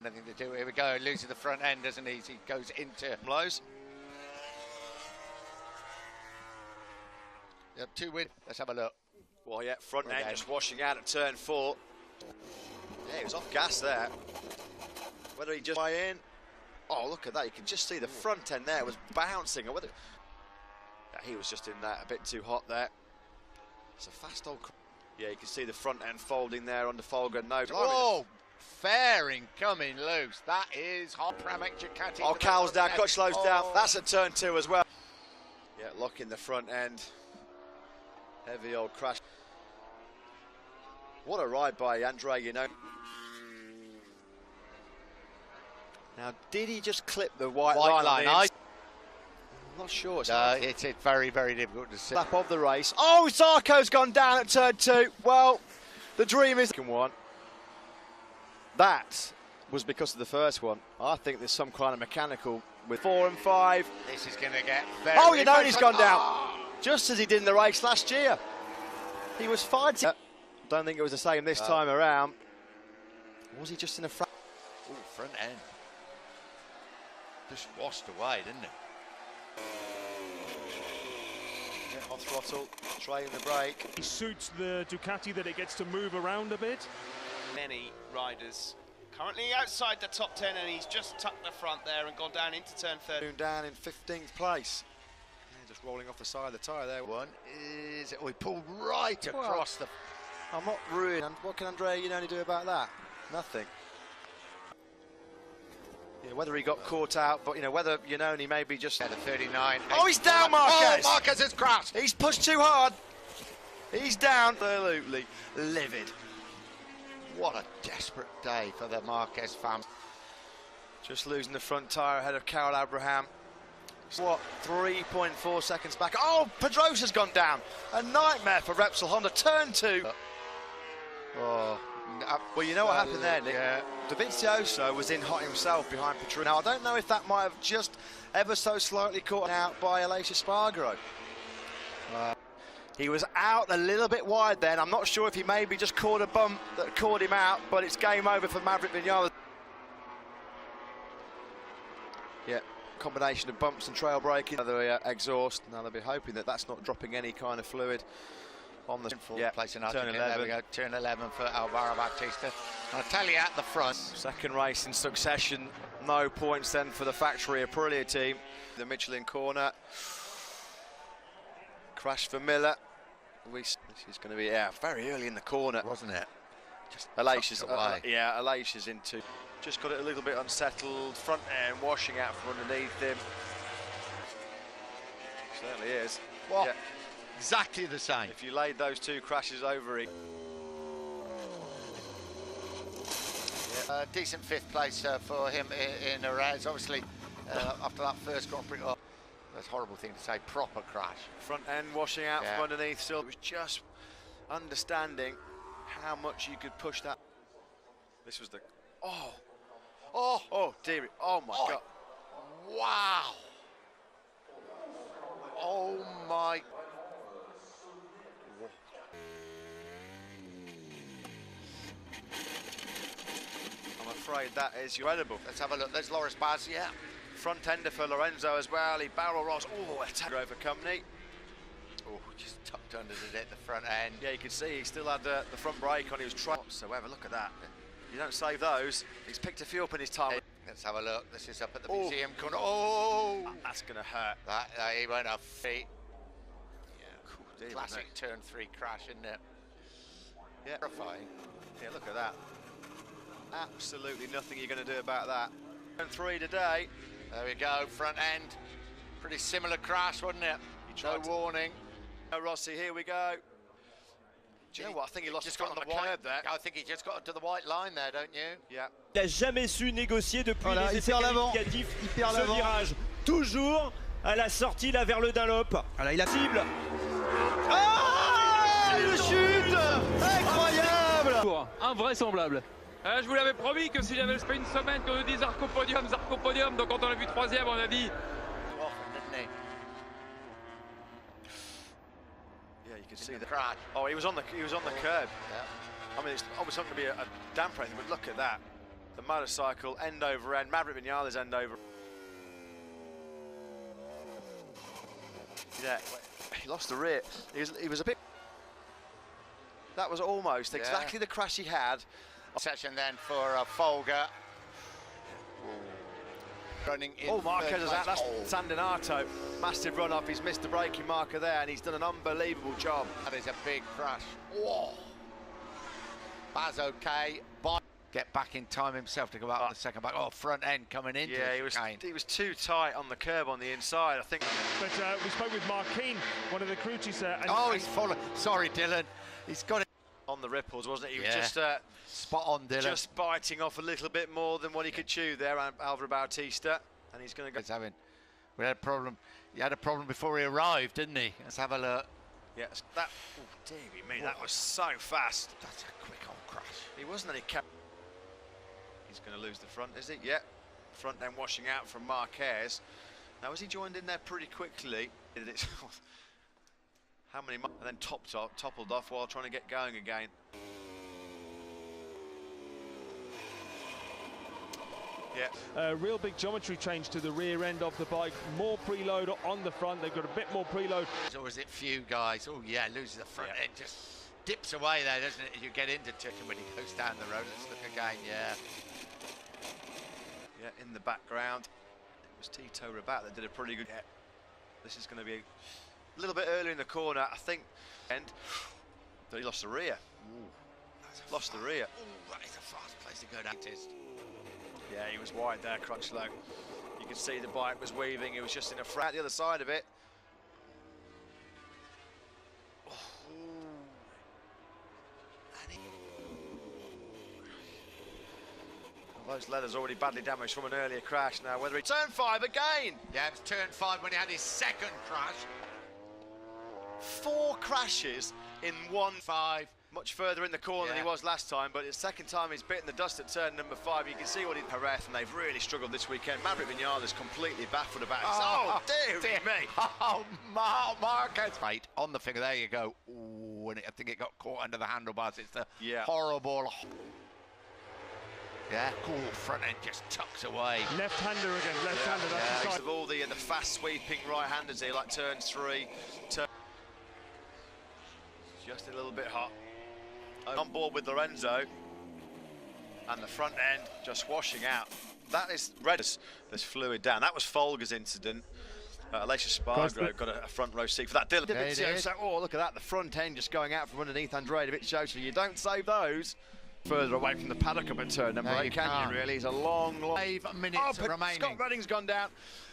Nothing to do. Here we go. Loses the front end, doesn't he? He goes into lows. Yep, 2 win. Let's have a look. Well, yeah, front end just washing out at turn 4. Yeah, he was off gas there. Whether he just way in. Oh, look at that. You can just see the front end there was bouncing. Or whether he was just in that a bit too hot there. It's a fast old. Yeah, you can see the front end folding there on the Folger nose. Oh, fairing coming loose. That is hot. Oh, Cal's down, Crutchlow's down. That's at turn 2 as well. Yeah, locking the front end. Heavy old crash. What a ride by Andre, you know. Now, did he just clip the white line? I'm not sure. It's very, very difficult to see. Lap of the race. Oh, Zarco's gone down at turn 2. Well, the dream is one. That was because of the first one. I think there's some kind of mechanical with 4 and 5. This is going to get very... Oh, you know he's gone down. Just as he did in the race last year. He was fighting. Don't think it was the same this time around. Was he just in a front end? Just washed away, didn't it? Yeah, off throttle, trailing the brake. He suits the Ducati that it gets to move around a bit. Many riders currently outside the top 10, and he's just tucked the front there and gone down into turn 30. Down in 15th place. Yeah, just rolling off the side of the tyre there. One is... Oh, he pulled right across the... I'm not ruined. And what can Andre Iannone do about that? Nothing. Yeah, whether he got caught out, but you know, whether Iannone maybe just... At a 39. Oh, he's down, Marquez! Oh, Marquez has crashed! He's pushed too hard. He's down. Absolutely livid. What a desperate day for the Marquez family. Just losing the front tyre ahead of Carol Abraham. What, 3.4 seconds back. Oh, Pedrosa's gone down. A nightmare for Repsol Honda. Turn 2. Oh, well, you know what happened there, Nick? Yeah. Dovizioso was in hot himself behind Pedrosa. Now, I don't know if that might have just ever so slightly caught out by Aleix Espargaro. He was out a little bit wide then. I'm not sure if he maybe just caught a bump that caught him out, but it's game over for Maverick Vinales. Yeah, combination of bumps and trail braking. Another exhaust. Now they'll be hoping that that's not dropping any kind of fluid on the place in turn 11. There we go, turn 11 for Alvaro Bautista. And I tell you, at the front. Second race in succession. No points then for the factory Aprilia team. The Michelin corner. Crash for Miller. This is going to be very early in the corner, wasn't it? Just Aleix is Aleix is into. Just got it a little bit unsettled. Front end washing out from underneath him. Certainly is. Well, exactly the same. If you laid those two crashes over it. Decent 5th place for him in a race. Obviously, after that first Grand Prix. That's a horrible thing to say, proper crash. Front end washing out from underneath still. It was just understanding how much you could push that. This was the... Oh, dear. Oh, my God. Wow. Oh, my... I'm afraid that is incredible. Let's have a look. There's Loris Baz, Front ender for Lorenzo as well. He barrel rolls. Oh, attack over company. Oh, just tucked under the front end. Yeah, you can see he still had the front brake on. He was trying whatsoever. Look at that. You don't save those. He's picked a few up in his time. Let's have a look. This is up at the museum corner. Oh, that's gonna hurt. That he went off feet. Yeah, cool. Classic turn 3 crash, isn't it? Yeah. Terrifying. Yeah, look at that. Absolutely nothing you're going to do about that. Turn 3 today. There we go, front end. Pretty similar crash, wasn't it? No warning. Oh, Rossi, here we go. Do you know what? I think he lost on the curb there. I think he just got to the white line there, don't you? Yeah. Il n'a jamais su négocier depuis les essais qualificatifs ce virage. Toujours à la sortie là vers le Dunlop. Voilà, il a cible. Ah, une chute incroyable. Invraisemblable. Je vous l'avais promis que si j'avais fait une semaine qu'on nous dit Zarco podium, donc quand on a vu 3e, on a dit. Yeah, you can see the crash. Oh, he was on the curb. Yeah. I mean, it's obviously not going to be a damper, but look at that. the motorcycle end over end. Maverick Vinales end over. Yeah, he lost the rear. He was a bit. That was almost exactly the crash he had. Session then for Folger. Running in. Oh, Marquez is out. That's Sandinato. Massive run off. He's missed the braking marker there, and he's done an unbelievable job. That is a big crash. Whoa. Baz okay. Get back in time himself to go out on the second back. Oh, front end coming into he was too tight on the curb on the inside, I think. But we spoke with Mark Keane, one of the crew chiefs there. He's fallen. Sorry, Dylan. He's got it. On the ripples, wasn't it? He was just spot on, Dylan. Just biting off a little bit more than what he could chew there, Alvaro Bautista. And he's going to go. We had a problem. He had a problem before he arrived, didn't he? Let's have a look. Yes, that. Oh, dear me, that was so fast. That's a quick old crash. He wasn't any cap. He's going to lose the front, is it? Yeah. Front then washing out from Marquez. Now, has he joined in there pretty quickly? How many? And then toppled off while trying to get going again. Yeah. Real big geometry change to the rear end of the bike. More preload on the front. They've got a bit more preload. Or is it few guys? Oh yeah, loses the front end. Just dips away there, doesn't it? You get into Ticken when he goes down the road. Let's look again. Yeah, in the background. It was Tito Rabat that did a pretty good. This is going to be a little bit earlier in the corner, I think. And he lost the rear. Lost the rear. Ooh, that is a fast place to go down. Yeah, he was wide there, Crutchlow. You can see the bike was weaving. He was just in a frat the other side of it. Well, those leathers already badly damaged from an earlier crash. Now, whether he turn 5 again. Yeah, it was turn 5 when he had his second crash. 4 crashes in 1-5. Much further in the corner than he was last time, but it's the second time he's bitten the dust at turn number 5. You can see what he Jerez, and they've really struggled this weekend. Maverick Vinales completely baffled about it. Oh, dear me. Oh, Marquez. Right, on the finger, there you go. Ooh, and I think it got caught under the handlebars. It's the horrible. Yeah, cool, front end just tucks away. Left-hander again, left-hander. That's of all the fast sweeping right-handers here, like turn 3. Just a little bit hot. On board with Lorenzo, and the front end just washing out. That is red. There's fluid down. That was Folger's incident. Alicia Spargo got a front row seat for that. Dylan, so, oh, look at that. The front end just going out from underneath Andrejevic. So you don't save those. Further away from the paddock up at turn number 8, can you really? It's a long 5 minutes remaining. Scott Redding's gone down.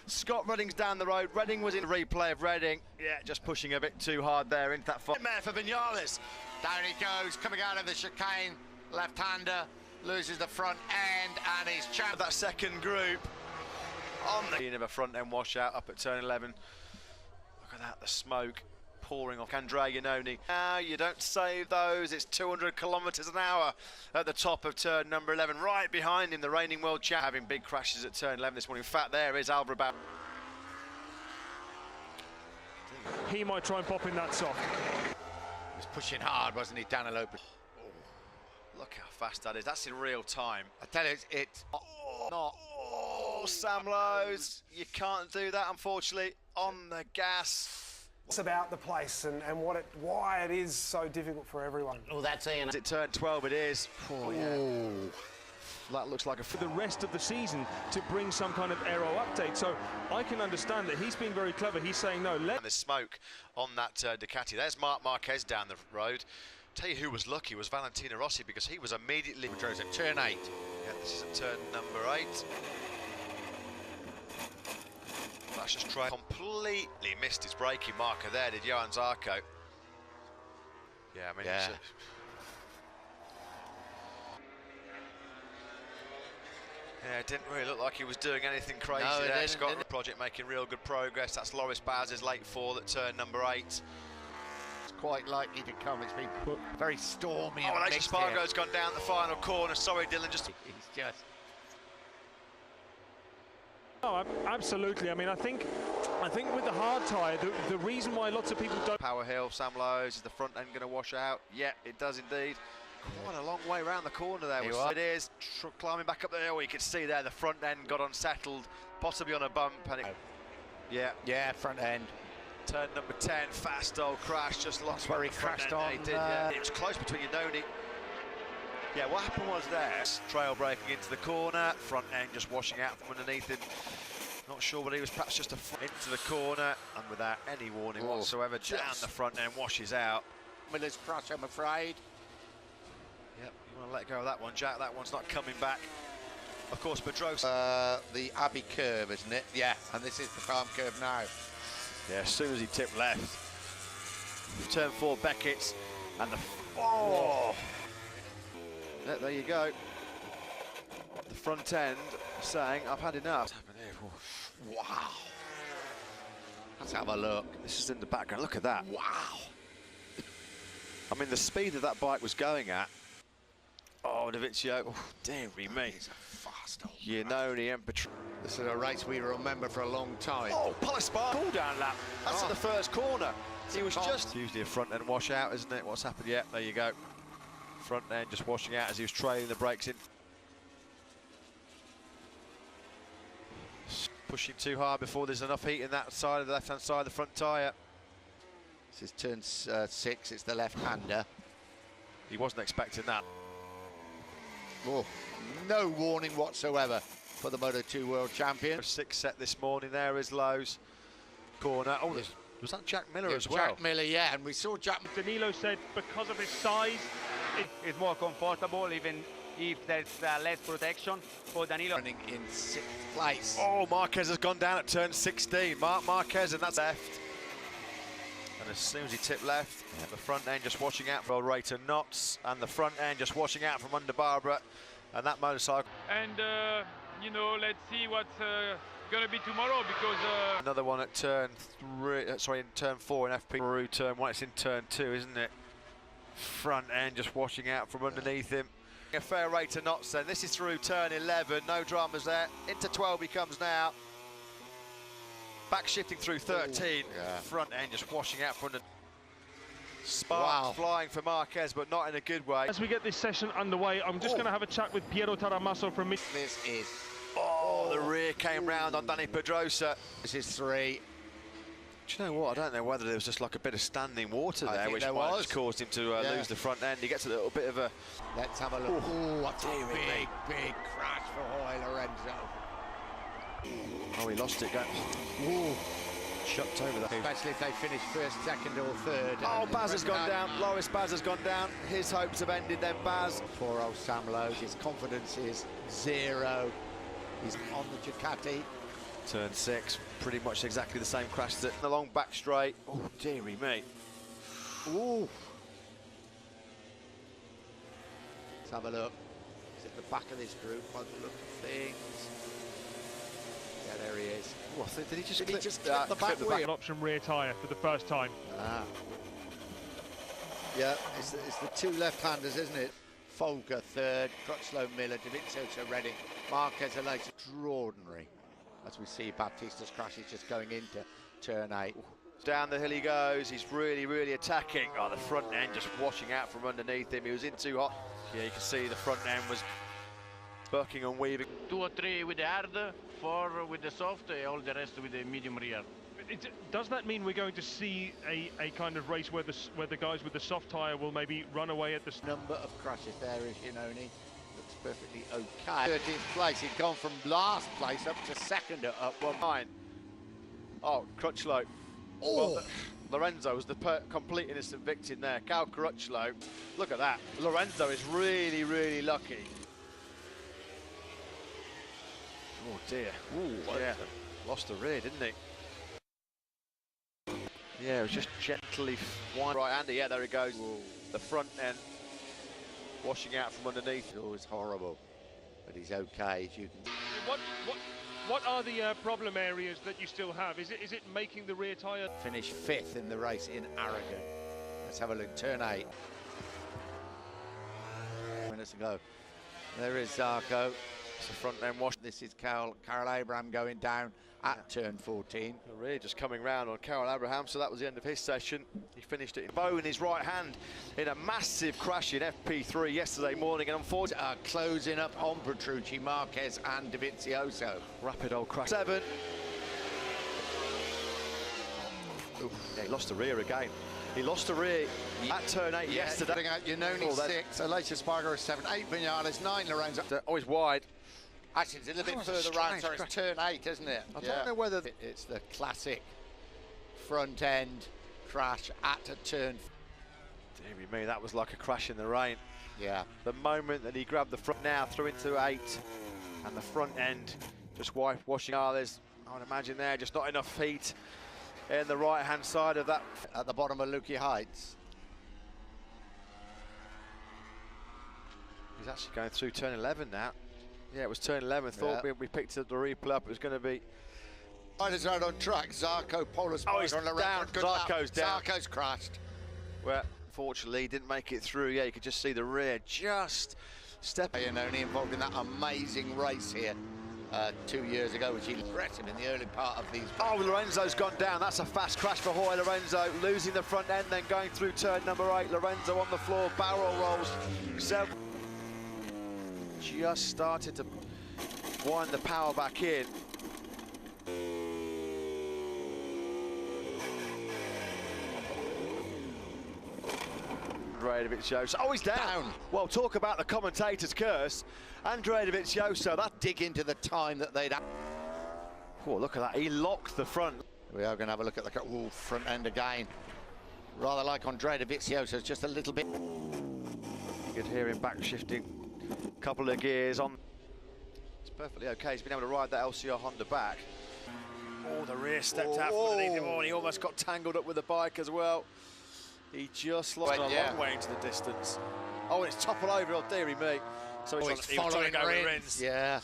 Scott Redding's down the road. Redding was in the replay of Redding. Yeah, just pushing a bit too hard there into that fight. For Vinales. Down he goes, coming out of the chicane. Left-hander loses the front end and he's champ. That second group on the of a front end washout up at turn 11. Look at that, the smoke pouring off Andrea Iannone. Now you don't save those. It's 200 kilometers an hour at the top of turn number 11. Right behind him, the reigning world champ, having big crashes at turn 11 this morning. In fact, there is Alvaro Bautista. He might try and pop in that soft. He was pushing hard, wasn't he, Dan Lopez? Oh, look how fast that is. That's in real time. I tell you, it's not. Oh, Sam Lowes, you can't do that, unfortunately, on the gas. It's about the place and why it is so difficult for everyone. Oh, that's Ian. Is it turn 12? It is. Oh, yeah. That looks like for the rest of the season to bring some kind of aero update. So I can understand that he's being very clever. He's saying no. And there's smoke on that Ducati. There's Marc Marquez down the road. Tell you who was lucky was Valentino Rossi, because he was immediately. Which is at turn 8. Yeah, this is at turn number 8. That's just tried. Completely missed his braking marker there, did Johan Zarco. Yeah, I mean, it didn't really look like he was doing anything crazy there. Scott project making real good progress. That's Loris Baz's late fall at turn number 8. It's quite likely to come. It's been very stormy. Oh, and Spargo's gone down the final corner. Sorry, Dylan, he's just. Oh, absolutely. I mean, I think with the hard tyre, the reason why lots of people don't. Power Hill, Sam Lowes, is the front end going to wash out? Yeah, it does indeed. quite a long way around the corner there. It is climbing back up the hill. You can see there the front end got unsettled, possibly on a bump. And yeah, front end. Turn number 10, fast old crash, just lost where he crashed on. It was close between Iannone. Yeah, what happened was there, trail braking into the corner, front end just washing out from underneath him. Not sure whether he was perhaps just into the corner, and without any warning whatsoever, down the front end, washes out. Miller's crash, I'm afraid. Yep, you want to let go of that one, Jack. That one's not coming back. Of course, Pedrosa. The Abbey curve, isn't it? Yeah, and this is the farm curve now. Yeah, as soon as he tipped left. Turn 4, Beckett's, and the... Yeah, there you go. The front end saying, I've had enough. Wow. Let's have a look. This is in the background. Look at that. Wow. I mean, the speed that that bike was going at. Oh, Davizio. Oh, dearie me. He's a fast old Iannone and Petro. This is a race we remember for a long time. Oh, Polisbar. Cool down lap. That's at the first corner. He was just... Usually a front end washout, isn't it? What's happened yet? There you go. Front end just washing out as he was trailing the brakes in. Pushing too hard before there's enough heat in that side of the left-hand side of the front tyre. This is turn 6, it's the left-hander. He wasn't expecting that. Oh, no warning whatsoever for the Moto2 World Champion. 6 set this morning there is Lowe's corner. Oh, was that Jack Miller as well? Jack Miller, yeah, and we saw Jack. Danilo said because of his size, it's more comfortable, even if there's less protection for Danilo. Running in 6th place. Oh, Marquez has gone down at turn 16. Marquez, and that's left. And as soon as he tipped left, the front end just washing out for Rayton Knotts, and the front end just washing out from under Barbara, and that motorcycle. And you know, let's see what's gonna be tomorrow, because another one at turn 3, sorry, in turn 4 in FP Peru turn 1. It's in turn 2, isn't it? Front end just washing out from underneath him. A fair rate to Knotts then. This is through turn 11, no dramas there. Into 12 he comes now. Back shifting through 13. Front end just washing out from the... Sparks flying for Marquez, but not in a good way. As we get this session underway, I'm just going to have a chat with Piero Taramasso from... This is... Oh, the rear came round on Dani Pedrosa. This is 3. Do you know what? I don't know whether there was just like a bit of standing water there, which might have caused him to lose the front end. He gets a little bit of a... Let's have a look. Oh, what's a big crash for Jorge Lorenzo. Oh, he lost it. Chucked over that. Especially if they finish 1st, 2nd or 3rd. Oh, Baz has gone down. Loris Baz has gone down. His hopes have ended then, Baz. Poor old Sam Lowe's, his confidence is 0. He's on the Ducati. Turn 6, pretty much exactly the same crash as it. The long back straight. Oh, dearie me. Ooh. Let's have a look. Is it the back of this group by the look of things? Yeah, there he is. Oh, did he just clip the back wheel? An option rear tyre for the first time. Yeah, it's the 2 left-handers, isn't it? Folger 3rd, Crutchlow Miller, Davizio Redding, Marquez late. Extraordinary. As we see, Baptista's crash is just going into turn 8. Down the hill he goes. He's really attacking. Oh, the front end just washing out from underneath him. He was in too hot. Yeah, you can see the front end was bucking and weaving. 2 or 3 with the hard, 4 with the soft, all the rest with the medium rear. Does that mean we're going to see a kind of race where the guys with the soft tyre will maybe run away at the... Number of crashes there is Iannone. Looks perfectly okay. 13th place, he'd gone from last place up to 2nd at up 1. Oh, Crutchlow. Oh. Well, Lorenzo was the complete innocent victim there. Cal Crutchlow. Look at that. Lorenzo is really lucky. Oh dear. Ooh, yeah. Lost the rear, didn't he? Yeah, it was just gently right-hander. Yeah, there he goes. Whoa. The front end washing out from underneath. It was horrible, but he's okay, as you can. What are the problem areas that you still have? Is it making the rear tyre? Finish 5th in the race in Aragon. Let's have a look. Turn 8. Minutes ago. There is Zarco. It's the front end wash. This is Carol Abraham going down at turn 14. Really just coming round on Carol Abraham, so that was the end of his session. He finished it in bow in his right hand in a massive crash in FP3 yesterday morning, and unfortunately closing up on Petrucci, Marquez and Dovizioso. Rapid old crash. 7. Oof. Yeah, he lost the rear again. He lost the rear at turn 8 yesterday. Iannone 6, Alicia Spargo 7, 8 Vinales, 9 Lorenzo. Always wide. Actually, it's a little bit further round, so it's turn 8, isn't it? I don't know whether it's the classic front end crash at a turn. Dear me, that was like a crash in the rain. Yeah. The moment that he grabbed the front now through into 8, and the front end just washing. There's, I would imagine there, just not enough heat in the right-hand side of that. At the bottom of Lukey Heights. He's actually going through turn 11 now. Yeah, it was turn 11. Thought we picked up the replay up. It was going to be. Riders out on track. Zarco, Polis. Oh, he's down. Zarco's down. Zarco's crashed. Well, fortunately, he didn't make it through. Yeah, you could just see the rear just stepping. Iannone involved in that amazing race here 2 years ago, which he impressive in the early part of these. Oh, Lorenzo's gone down. That's a fast crash for Jorge Lorenzo, losing the front end, then going through turn number 8. Lorenzo on the floor, barrel rolls. Just started to wind the power back in. Andrea Dovizioso. Oh, he's down. Well, talk about the commentator's curse. Andrea Dovizioso, that dig into the time that they'd. Oh, look at that. He locked the front. We are going to have a look at the front end again. Rather like Andrea Dovizioso, just a little bit. You could hear him back shifting a couple of gears on. It's perfectly okay. He's been able to ride that LCR Honda back. Oh, the rear stepped out from underneath him, and he almost got tangled up with the bike as well. He just lost a long way into the distance. Oh, and it's toppled over, oh dearie me. So he was trying to go with Rins. Yeah.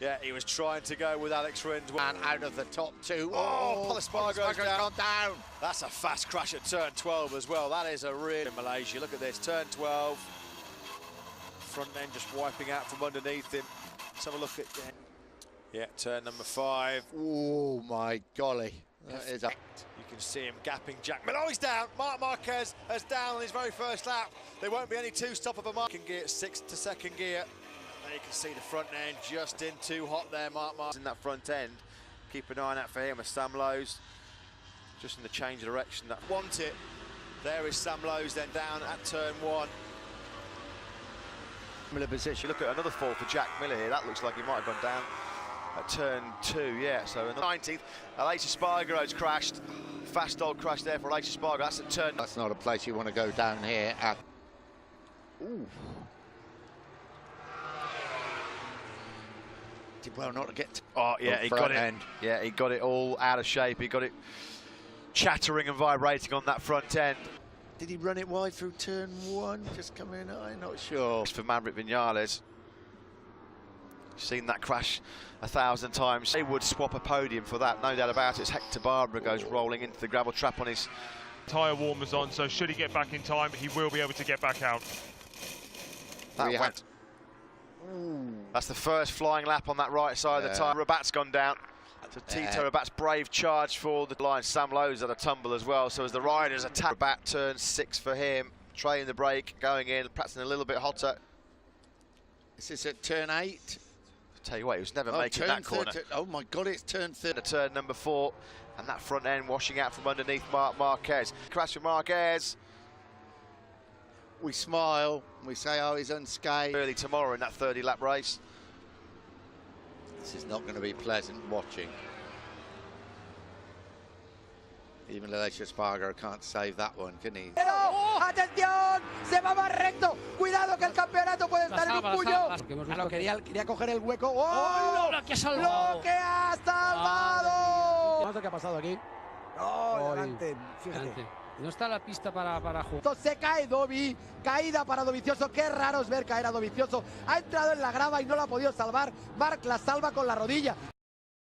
Yeah, he was trying to go with Alex Rins. And out of the top 2. Oh, Polis Spargo's gone down. That's a fast crash at turn 12 as well. That is a real in Malaysia. Look at this, turn 12. Front end just wiping out from underneath him. Let's have a look at turn number 5. Oh my golly. That is a... You can see him gapping Jack Miller. Oh, he's down. Marc Marquez is down on his very first lap. There won't be any two-stop of a Mark in gear, 6th to 2nd gear. There you can see the front end just in too hot there. Marc Marquez in that front end. Keep an eye out for him as Sam Lowes just in the change of direction that want it. There is Sam Lowes then down at turn 1. Miller position. Look at another fall for Jack Miller here. That looks like he might have gone down at turn 2, yeah. So in the 19th, Alicia Spargo's crashed. Fast old crash there for Alicia Spargo. That's at turn. That's not a place you want to go down here at. Ooh. Did well not to get. He got it. Yeah, he got it all out of shape. He got it chattering and vibrating on that front end. Did he run it wide through turn 1? Just come in, I'm not sure. It's for Maverick Vinales. Seen that crash 1,000 times. They would swap a podium for that, no doubt about it. It's Hector Barbara goes rolling into the gravel trap on his tyre warmers on, so should he get back in time, he will be able to get back out. That went. That's the first flying lap on that right side of the tyre. Rabat's gone down. So Tito Rabat's brave charge for the line. Sam Lowes at a tumble as well. So as the riders attack, Rabat turns 6 for him. Trailing the brake, going in, practicing a little bit hotter. This is at turn 8. Tell you what, he was never making that corner. Oh my God, it's turn 3. Turn number 4, and that front end washing out from underneath Marc Marquez. Crash for Marquez. We smile, we say, oh, he's unscathed. Early tomorrow in that 30-lap race. This is not going to be pleasant watching. Even Alicia Spargo can't save that one, can he? Pero, atención, se va más recto. Cuidado que el campeonato puede estar en un puño. Quería coger el hueco. ¡Oh! ¡Lo que ha salvado! ¡Lo que ha salvado! ¿Qué ha pasado aquí? Oh, adelante, fíjate. No está la pista para jugar. Se cae Dovi, caída para Dovizioso. Qué raro es ver caer a Dovizioso. Ha entrado en la grava y no lo ha podido salvar. Marc la salva con la rodilla.